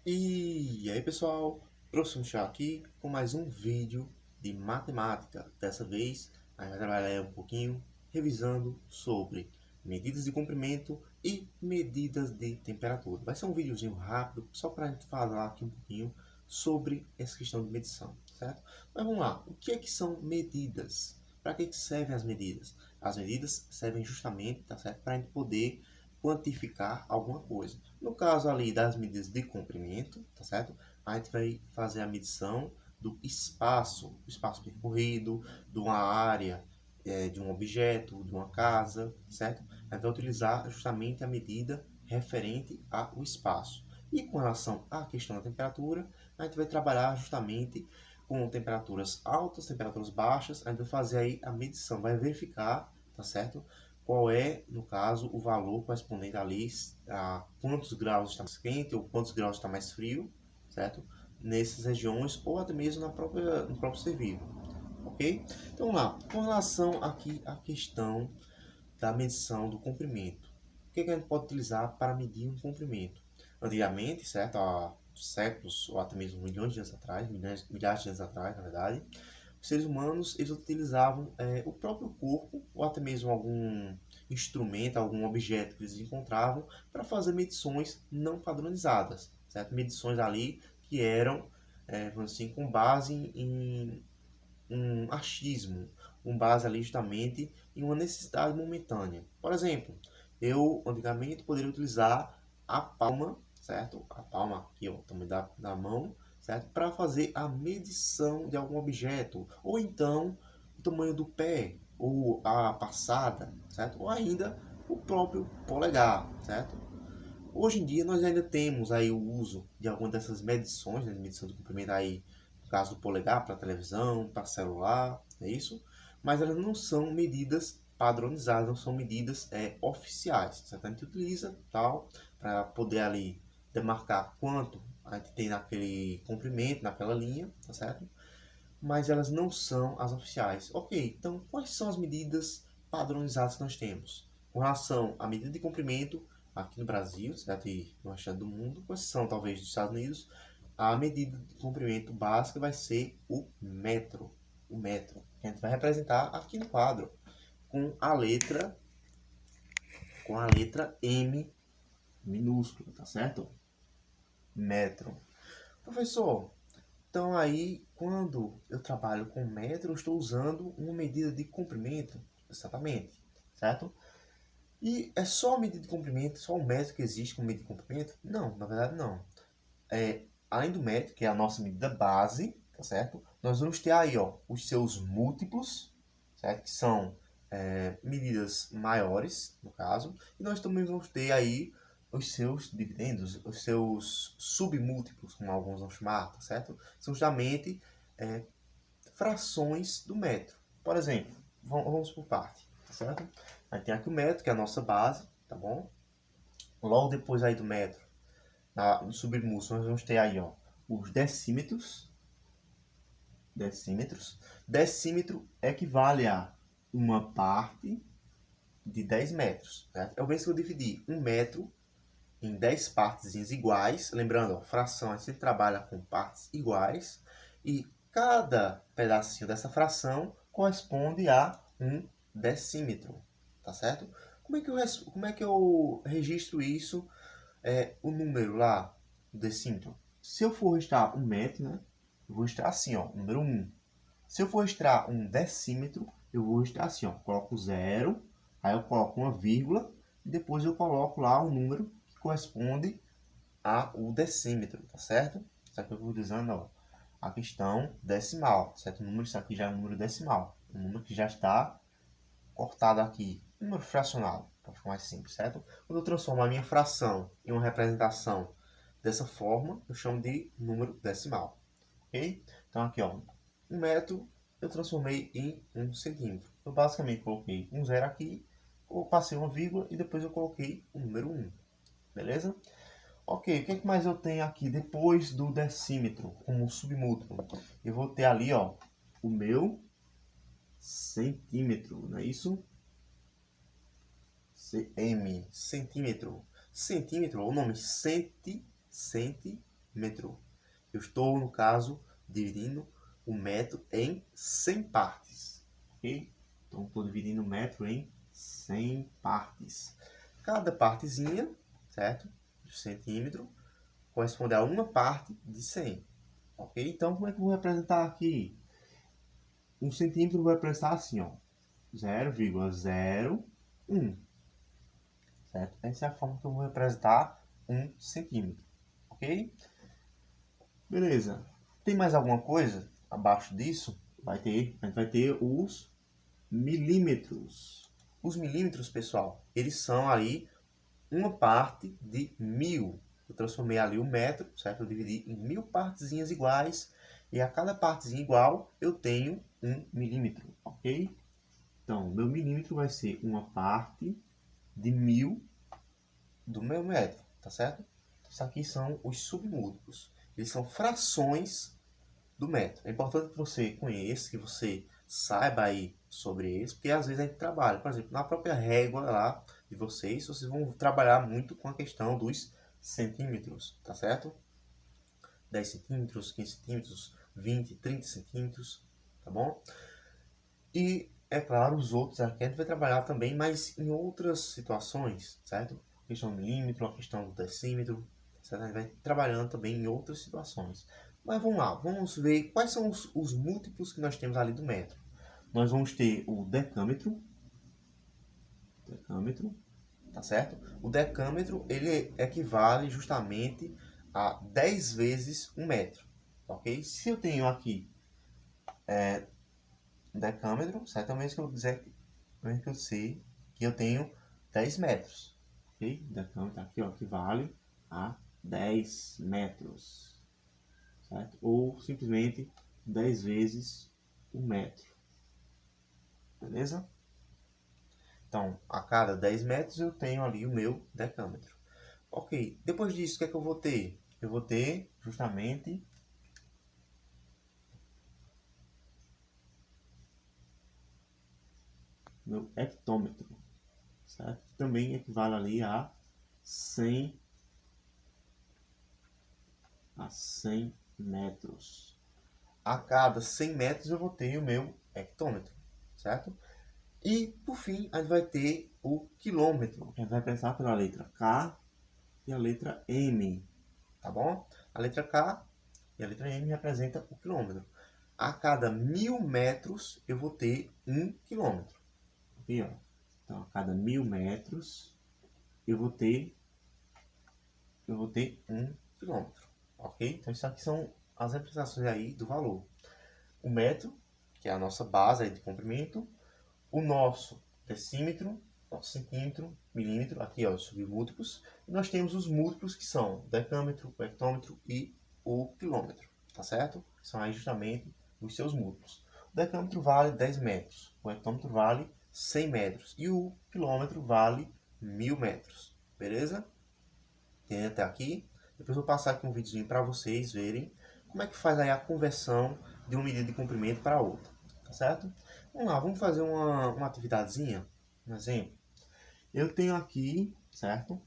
E aí pessoal, professor Michel aqui com mais um vídeo de matemática. Dessa vez a gente vai trabalhar um pouquinho revisando sobre medidas de comprimento e medidas de temperatura. Vai ser um videozinho rápido só para a gente falar aqui um pouquinho sobre essa questão de medição, certo? Mas vamos lá, o que é que são medidas? Para que servem as medidas? As medidas servem justamente, tá certo, para a gente poder quantificar alguma coisa. No caso ali das medidas de comprimento, tá certo? A gente vai fazer a medição do espaço, percorrido, de uma área, de um objeto, de uma casa, certo? A gente vai utilizar justamente a medida referente ao espaço. E com relação à questão da temperatura, a gente vai trabalhar justamente com temperaturas altas, temperaturas baixas, a gente vai fazer aí a medição, vai verificar, tá certo? Qual é, no caso, o valor correspondente ali a quantos graus está mais quente ou quantos graus está mais frio, certo? Nessas regiões ou até mesmo no próprio ser vivo, ok? Então, vamos lá. Com relação aqui à questão da medição do comprimento. O que a gente pode utilizar para medir um comprimento? Antigamente, certo? Há séculos ou até mesmo milhões de anos atrás, milhares de anos atrás, na verdade, os seres humanos eles utilizavam o próprio corpo ou até mesmo algum instrumento, algum objeto que eles encontravam para fazer medições não padronizadas, certo? Medições ali que eram, vamos assim, com base em um achismo, com base ali justamente em uma necessidade momentânea. Por exemplo, eu antigamente poderia utilizar a palma, certo? A palma aqui, ó, o tamanho da mão, certo? Para fazer a medição de algum objeto, ou então o tamanho do pé, ou a passada, certo? Ou ainda o próprio polegar, certo? Hoje em dia nós ainda temos aí o uso de algumas dessas medições, né, de medição do comprimento aí, no caso do polegar para televisão, para celular, é isso? Mas elas não são medidas padronizadas, não são medidas oficiais. Certo? A gente utiliza tal para poder ali demarcar quanto a gente tem naquele comprimento, naquela linha, tá certo? Mas elas não são as oficiais. Ok, então quais são as medidas padronizadas que nós temos? Com relação à medida de comprimento, aqui no Brasil, certo? E no restante do mundo, quais são talvez dos Estados Unidos, a medida de comprimento básica vai ser o metro. O metro, que a gente vai representar aqui no quadro, com a letra, com a letra M minúscula, tá certo? Metro. Professor, então aí, quando eu trabalho com metro, eu estou usando uma medida de comprimento, exatamente, certo? E é só a medida de comprimento, só o metro que existe como medida de comprimento? Não, na verdade não. Além do metro, que é a nossa medida base, tá certo? Nós vamos ter aí, ó, os seus múltiplos, certo? Que são medidas maiores, no caso, e nós também vamos ter aí os seus dividendos, os seus submúltiplos, como alguns vão chamar, tá certo? São justamente é, frações do metro. Por exemplo, vamos por parte, tá certo? Aí tem aqui o metro, que é a nossa base, tá bom? Logo depois aí do metro, no submúltiplo, nós vamos ter aí, ó, os decímetros. Decímetros. Decímetro equivale a uma parte de 10 metros. Certo? Eu penso que eu dividi 1 metro em 10 partes iguais. Lembrando, ó, fração, a gente sempre trabalha com partes iguais. E cada pedacinho dessa fração corresponde a um decímetro. Tá certo? Como é que eu registro isso, o número lá, o decímetro? Se eu for registrar 1 metro, né, eu vou registrar assim, ó, número 1. Se eu for registrar um decímetro, eu vou registrar assim, ó, coloco 0, aí eu coloco uma vírgula, e depois eu coloco lá o número que corresponde ao decímetro, tá certo? Isso aqui eu vou utilizando, ó, a questão decimal, certo? O número, isso aqui já é um número decimal, um número que já está cortado aqui, um número fracionado, para ficar mais simples, certo? Quando eu transformo a minha fração em uma representação dessa forma, eu chamo de número decimal, ok? Então aqui, ó, 1 metro eu transformei em 1 centímetro. Eu basicamente coloquei um zero aqui, eu passei uma vírgula e depois eu coloquei o número 1. Beleza? Ok, o que mais eu tenho aqui depois do decímetro, como submúltiplo? Eu vou ter ali, ó, o meu centímetro, não é isso? Cm, centímetro. Centímetro, o nome centímetro, milímetro. Eu estou, no caso, dividindo o metro em 100 partes. Ok? Então, estou dividindo o metro em 100 partes. Cada partezinha, certo? De centímetro, corresponde a uma parte de 100. Ok? Então, como é que eu vou representar aqui? Um centímetro vai representar assim, ó. 0,01. Certo? Essa é a forma que eu vou representar um centímetro. Ok? Beleza. Tem mais alguma coisa abaixo disso? A gente vai ter os milímetros. Os milímetros, pessoal, eles são aí uma parte de 1000. Eu transformei ali o metro, certo? Eu dividi em 1000 partezinhas iguais. E a cada partezinha igual, eu tenho 1 milímetro, ok? Então, meu milímetro vai ser uma parte de 1000 do meu metro, tá certo? Isso aqui são os submúltiplos. Eles são frações do metro. É importante que você conheça, que você saiba aí sobre eles, porque às vezes a gente trabalha, por exemplo, na própria régua lá de vocês vão trabalhar muito com a questão dos centímetros, tá certo? 10 centímetros, 15 centímetros, 20, 30 centímetros, tá bom? E, é claro, os outros aqui a gente vai trabalhar também, mas em outras situações, certo? A questão do milímetro, a questão do decímetro, certo? A gente vai trabalhando também em outras situações. Mas vamos lá, vamos ver quais são os múltiplos que nós temos ali do metro. Nós vamos ter o decâmetro, tá certo? O decâmetro, ele equivale justamente a 10 vezes um metro, ok? Se eu tenho aqui decâmetro, certo? É o mesmo que eu dizer, mesmo que eu sei que eu tenho 10 metros, ok? Decâmetro aqui, ó, equivale a 10 metros, certo? Ou simplesmente 10 vezes um metro, beleza? Então, a cada 10 metros eu tenho ali o meu decâmetro. Ok, depois disso, o que é que eu vou ter? Eu vou ter justamente meu hectômetro, certo? Que também equivale ali a 100 metros. A cada 100 metros eu vou ter o meu hectômetro, certo? E, por fim, a gente vai ter o quilômetro. A gente vai pensar pela letra K e a letra M, tá bom? A letra K e a letra M representam o quilômetro. A cada 1000 metros eu vou ter 1 quilômetro. Aqui, ó. Então, a cada 1000 metros eu vou ter 1 quilômetro, ok? Então, isso aqui são as representações aí do valor. O metro, que é a nossa base aí de comprimento, o nosso decímetro, nosso centímetro, milímetro, aqui ó, os submúltiplos, e nós temos os múltiplos que são o decâmetro, o hectômetro e o quilômetro, tá certo? São aí justamente os seus múltiplos. O decâmetro vale 10 metros, o hectômetro vale 100 metros e o quilômetro vale 1000 metros, beleza? Tem até aqui. Depois eu vou passar aqui um videozinho para vocês verem como é que faz aí a conversão de uma medida de comprimento para outra, tá certo? Vamos lá, vamos fazer uma atividadezinha, um exemplo. Eu tenho aqui, certo?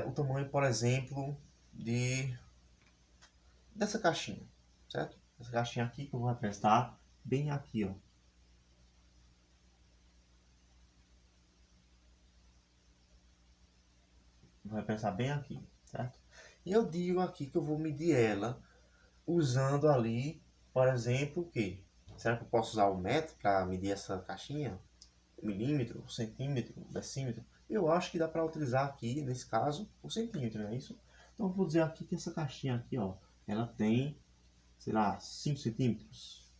O tamanho, por exemplo, dessa caixinha, certo? Essa caixinha aqui que eu vou representar bem aqui, ó. Vou representar bem aqui, certo? E eu digo aqui que eu vou medir ela usando ali, por exemplo, o quê? Será que eu posso usar o metro para medir essa caixinha? O milímetro, o centímetro, o decímetro? Eu acho que dá para utilizar aqui, nesse caso, o centímetro, não é isso? Então, eu vou dizer aqui que essa caixinha aqui, ó, ela tem, sei lá, 5 centímetros.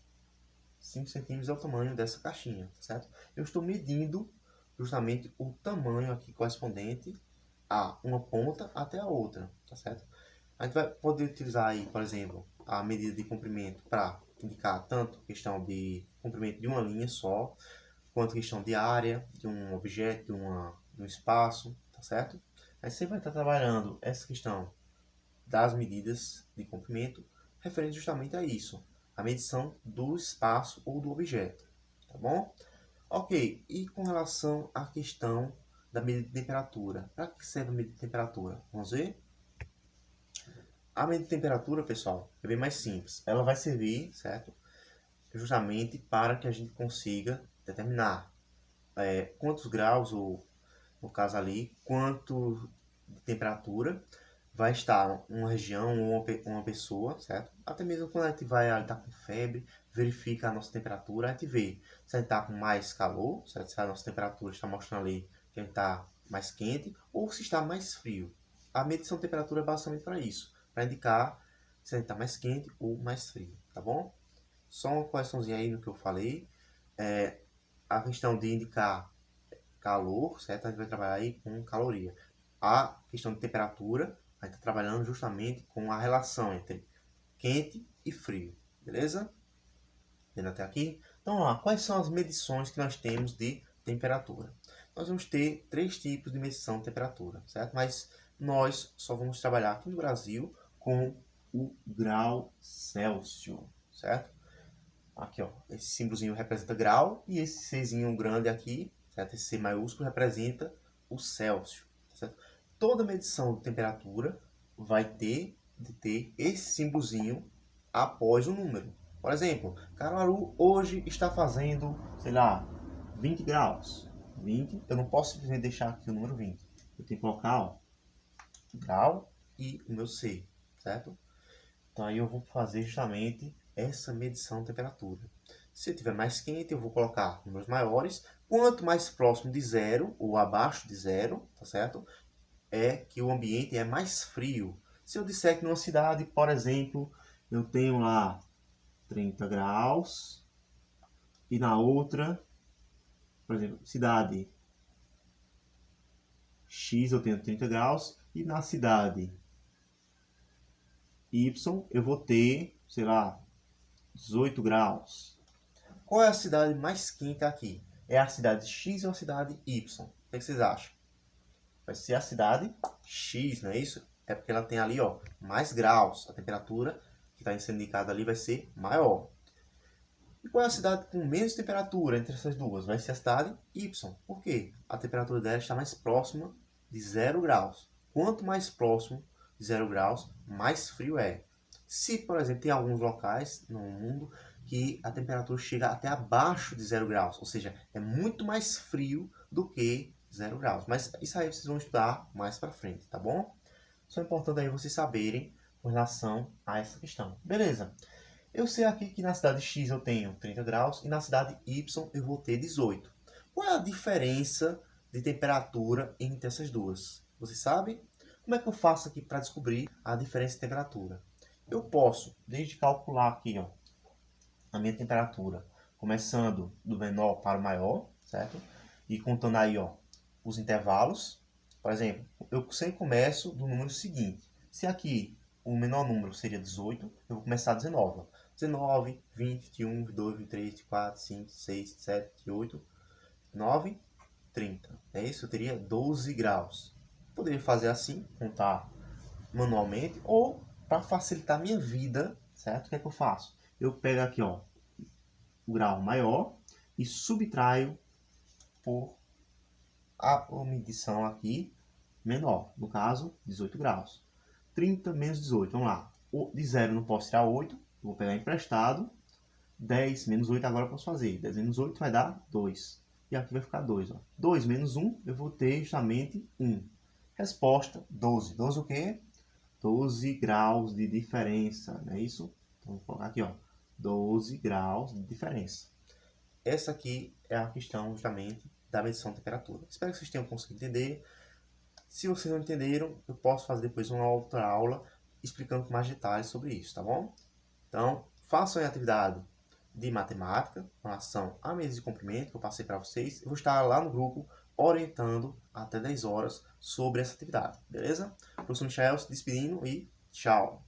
5 centímetros é o tamanho dessa caixinha, certo? Eu estou medindo justamente o tamanho aqui correspondente a uma ponta até a outra, tá certo? A gente vai poder utilizar aí, por exemplo, a medida de comprimento para indicar tanto questão de comprimento de uma linha só, quanto questão de área, de um objeto, de um espaço, tá certo? Aí você vai estar trabalhando essa questão das medidas de comprimento referente justamente a isso, a medição do espaço ou do objeto, tá bom? Ok, e com relação à questão da medida de temperatura, para que serve a medida de temperatura? Vamos ver? A medida de temperatura, pessoal, é bem mais simples. Ela vai servir, certo? Justamente para que a gente consiga determinar quantos graus, ou no caso ali, quanto de temperatura vai estar uma região ou uma pessoa, certo? Até mesmo quando a gente vai estar com febre, verifica a nossa temperatura, a gente vê se a gente está com mais calor, certo? Se a nossa temperatura está mostrando ali que a gente está mais quente, ou se está mais frio. A medição de temperatura é basicamente para isso, para indicar se a gente está mais quente ou mais frio, tá bom? Só uma correçãozinha aí no que eu falei. A questão de indicar calor, certo? A gente vai trabalhar aí com caloria. A questão de temperatura, a gente está trabalhando justamente com a relação entre quente e frio, beleza? Vendo até aqui? Então, vamos lá. Quais são as medições que nós temos de temperatura? Nós vamos ter 3 tipos de medição de temperatura, certo? Mas nós só vamos trabalhar aqui no Brasil com o grau Celsius, certo? Aqui, ó, esse símbolozinho representa grau e esse Czinho grande aqui, certo? Esse C maiúsculo representa o Celsius, certo? Toda medição de temperatura vai ter de ter esse símbolozinho após o número. Por exemplo, Caruaru hoje está fazendo, sei lá, 20 graus. 20, eu não posso simplesmente deixar aqui o número 20. Eu tenho que colocar, ó, grau e o meu C, certo? Então aí eu vou fazer justamente essa medição de temperatura. Se estiver mais quente, eu vou colocar números maiores. Quanto mais próximo de zero, ou abaixo de zero, tá certo? É que o ambiente é mais frio. Se eu disser que numa cidade, por exemplo, eu tenho lá 30 graus, e na outra, por exemplo, cidade X eu tenho 30 graus, e na cidade Y eu vou ter, sei lá, 18 graus. Qual é a cidade mais quente aqui? É a cidade X ou a cidade Y? O que vocês acham? Vai ser a cidade X, não é isso? É porque ela tem ali, ó, mais graus. A temperatura que está sendo indicada ali vai ser maior. E qual é a cidade com menos temperatura entre essas duas? Vai ser a cidade Y. Por quê? A temperatura dela está mais próxima de 0 graus. Quanto mais próximo de 0 graus, mais frio é. Se, por exemplo, tem alguns locais no mundo que a temperatura chega até abaixo de 0 graus, ou seja, é muito mais frio do que 0 graus. Mas isso aí vocês vão estudar mais para frente, tá bom? Só é importante aí vocês saberem com relação a essa questão. Beleza? Eu sei aqui que na cidade X eu tenho 30 graus e na cidade Y eu vou ter 18. Qual é a diferença de temperatura entre essas duas? Você sabe? Como é que eu faço aqui para descobrir a diferença de temperatura? Eu posso, desde calcular aqui, ó, a minha temperatura, começando do menor para o maior, certo? E contando aí, ó, os intervalos. Por exemplo, eu sempre começo do número seguinte. Se aqui o menor número seria 18, eu vou começar 19. 19, 20, 21, 22, 23, 24, 5, 6, 7, 8, 9, 30. É isso? Eu teria 12 graus. Poderia fazer assim, contar manualmente, ou para facilitar a minha vida, certo? O que é que eu faço? Eu pego aqui, ó, o grau maior e subtraio por a medição aqui menor, no caso, 18 graus. 30 menos 18, vamos lá. De 0 não posso tirar 8, vou pegar emprestado. 10 menos 8 agora eu posso fazer. 10 menos 8 vai dar 2. E aqui vai ficar 2. Ó. 2 menos 1, eu vou ter justamente 1. Resposta, 12. 12 o quê? 12 graus de diferença, não é isso? Então, vou colocar aqui, ó, 12 graus de diferença. Essa aqui é a questão justamente da medição de temperatura. Espero que vocês tenham conseguido entender. Se vocês não entenderam, eu posso fazer depois uma outra aula explicando com mais detalhes sobre isso, tá bom? Então, façam a atividade de matemática com relação à medida de comprimento que eu passei para vocês. Eu vou estar lá no grupo orientando até 10 horas sobre essa atividade, beleza? Professor Michael se despedindo e tchau!